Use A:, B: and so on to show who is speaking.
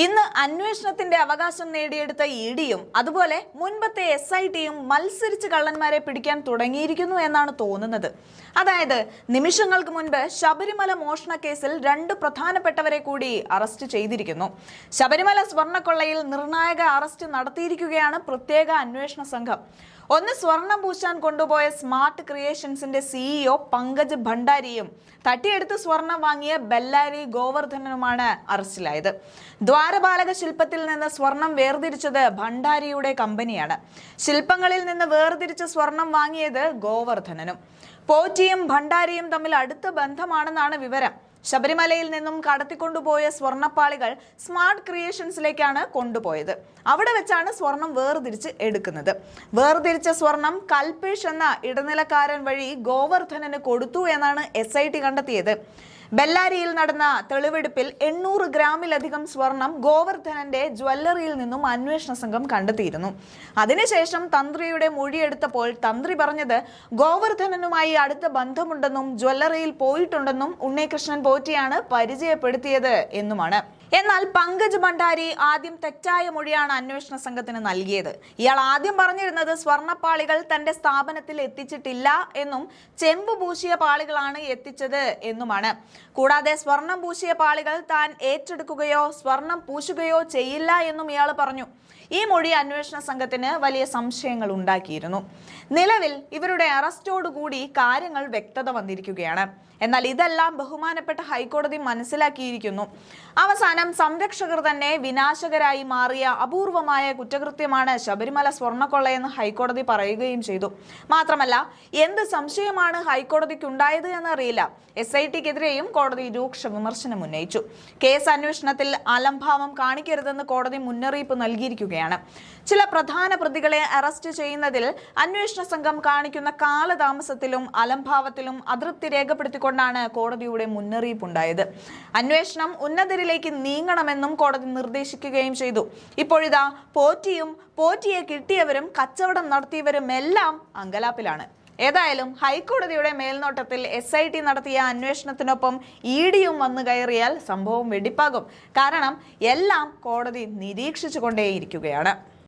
A: ഇന്ന് അന്വേഷണത്തിന്റെ അവകാശം നേടിയെടുത്ത ഇഡിയും അതുപോലെ മുൻപത്തെ SITയും മത്സരിച്ച് കള്ളന്മാരെ പിടിക്കാൻ തുടങ്ങിയിരിക്കുന്നു എന്നാണ് തോന്നുന്നത്. അതായത് നിമിഷങ്ങൾക്ക് മുൻപ് ശബരിമല മോഷണ കേസിൽ 2 പ്രധാനപ്പെട്ടവരെ കൂടി അറസ്റ്റ് ചെയ്തിരിക്കുന്നു. ശബരിമല സ്വർണ്ണക്കൊള്ളയിൽ നിർണായക അറസ്റ്റ് നടത്തിയിരിക്കുകയാണ് പ്രത്യേക അന്വേഷണ സംഘം. ഒന്ന് സ്വർണം പൂശാൻ കൊണ്ടുപോയ സ്മാർട്ട് ക്രിയേഷൻസിന്റെ CEO പങ്കജ് ഭണ്ഡാരിയും തട്ടിയെടുത്ത് സ്വർണം വാങ്ങിയ ബെല്ലാരി ഗോവർദ്ധനുമാണ് അറസ്റ്റിലായത്. ദ്വാരപാലക ശില്പത്തിൽ നിന്ന് സ്വർണം വേർതിരിച്ചത് ഭണ്ഡാരിയുടെ കമ്പനിയാണ്. ശില്പങ്ങളിൽ നിന്ന് വേർതിരിച്ച സ്വർണം വാങ്ങിയത് ഗോവർദ്ധനും. പോറ്റിയും ഭണ്ഡാരിയും തമ്മിൽ അടുത്ത ബന്ധമാണെന്നാണ് വിവരം. ശബരിമലയിൽ നിന്നും കടത്തിക്കൊണ്ടുപോയ സ്വർണ്ണപ്പാളികൾ സ്മാർട്ട് ക്രിയേഷൻസിലേക്കാണ് കൊണ്ടുപോയത്. അവിടെ വെച്ചാണ് സ്വർണം വേർതിരിച്ച് എടുക്കുന്നത്. വേർതിരിച്ച സ്വർണം കൽപേഷ് എന്ന ഇടനിലക്കാരൻ വഴി ഗോവർദ്ധനന് കൊടുത്തു എന്നാണ് SIT കണ്ടെത്തിയത്. ബെല്ലാരിയിൽ നടന്ന തെളിവെടുപ്പിൽ 800 ഗ്രാമിലധികം സ്വർണം ഗോവർദ്ധനന്റെ ജ്വല്ലറിയിൽ നിന്നും അന്വേഷണ സംഘം കണ്ടെത്തിയിരുന്നു. അതിനുശേഷം തന്ത്രിയുടെ മൊഴിയെടുത്തപ്പോൾ തന്ത്രി പറഞ്ഞത് ഗോവർദ്ധനനുമായി അടുത്ത ബന്ധമുണ്ടെന്നും ജ്വല്ലറിയിൽ പോയിട്ടുണ്ടെന്നും ഉണ്ണികൃഷ്ണൻ പോറ്റിയാണ് പരിചയപ്പെടുത്തിയത് എന്നുമാണ്. എന്നാൽ പങ്കജ് ഭണ്ഡാരി ആദ്യം തെറ്റായ മൊഴിയാണ് അന്വേഷണ സംഘത്തിന് നൽകിയത്. ഇയാൾ ആദ്യം പറഞ്ഞിരുന്നത് സ്വർണ്ണപ്പാളികൾ തന്റെ സ്ഥാപനത്തിൽ എത്തിച്ചിട്ടില്ല എന്നും ചെമ്പ് പൂശിയ പാളികളാണ് എത്തിച്ചത് എന്നുമാണ്. കൂടാതെ സ്വർണം പൂശിയ പാളികൾ താൻ ഏറ്റെടുക്കുകയോ സ്വർണം പൂശുകയോ ചെയ്യില്ല എന്നും ഇയാൾ പറഞ്ഞു. ഈ മൊഴി അന്വേഷണ സംഘത്തിന് വലിയ സംശയങ്ങൾ ഉണ്ടാക്കിയിരുന്നു. നിലവിൽ ഇവരുടെ അറസ്റ്റോടുകൂടി കാര്യങ്ങൾ വ്യക്തത വന്നിരിക്കുകയാണ്. എന്നാൽ ഇതെല്ലാം ബഹുമാനപ്പെട്ട ഹൈക്കോടതി മനസ്സിലാക്കിയിരിക്കുന്നു. അവസാനം സംരക്ഷകർ തന്നെ വിനാശകരായി മാറിയ അപൂർവമായ കുറ്റകൃത്യമാണ് ശബരിമല സ്വർണ്ണക്കൊള്ളയെന്ന് ഹൈക്കോടതി പറയുകയും ചെയ്തു. മാത്രമല്ല എന്ത് സംശയമാണ് ഹൈക്കോടതിക്കുണ്ടായത് എന്നറിയില്ല. SITക്കെതിരെയും കോടതി രൂക്ഷ വിമർശനം ഉന്നയിച്ചു. കേസ് അന്വേഷണത്തിൽ അലംഭാവം കാണിക്കരുതെന്ന് കോടതി മുന്നറിയിപ്പ് നൽകിയിരിക്കുകയാണ്. ചില പ്രധാന പ്രതികളെ അറസ്റ്റ് ചെയ്യുന്നതിൽ അന്വേഷണ സംഘം കാണിക്കുന്ന കാലതാമസത്തിലും അലംഭാവത്തിലും അതൃപ്തി രേഖപ്പെടുത്തിക്കൊണ്ടാണ് കോടതിയുടെ മുന്നറിയിപ്പുണ്ടായത്. അന്വേഷണം ഉന്നതരിലേക്ക് നീങ്ങണമെന്നും കോടതി നിർദ്ദേശിക്കുകയും ചെയ്തു. ഇപ്പോഴിതാ പോറ്റിയെ കിട്ടിയവരും കച്ചവടം നടത്തിയവരും എല്ലാം അങ്കലാപ്പിലാണ്. ഏതായാലും ഹൈക്കോടതിയുടെ മേൽനോട്ടത്തിൽ SIT നടത്തിയ അന്വേഷണത്തിനൊപ്പം ഇഡിയും വന്നു കയറിയാൽ സംഭവം വെടിപ്പാകും. കാരണം എല്ലാം കോടതി നിരീക്ഷിച്ചുകൊണ്ടേയിരിക്കുകയാണ്.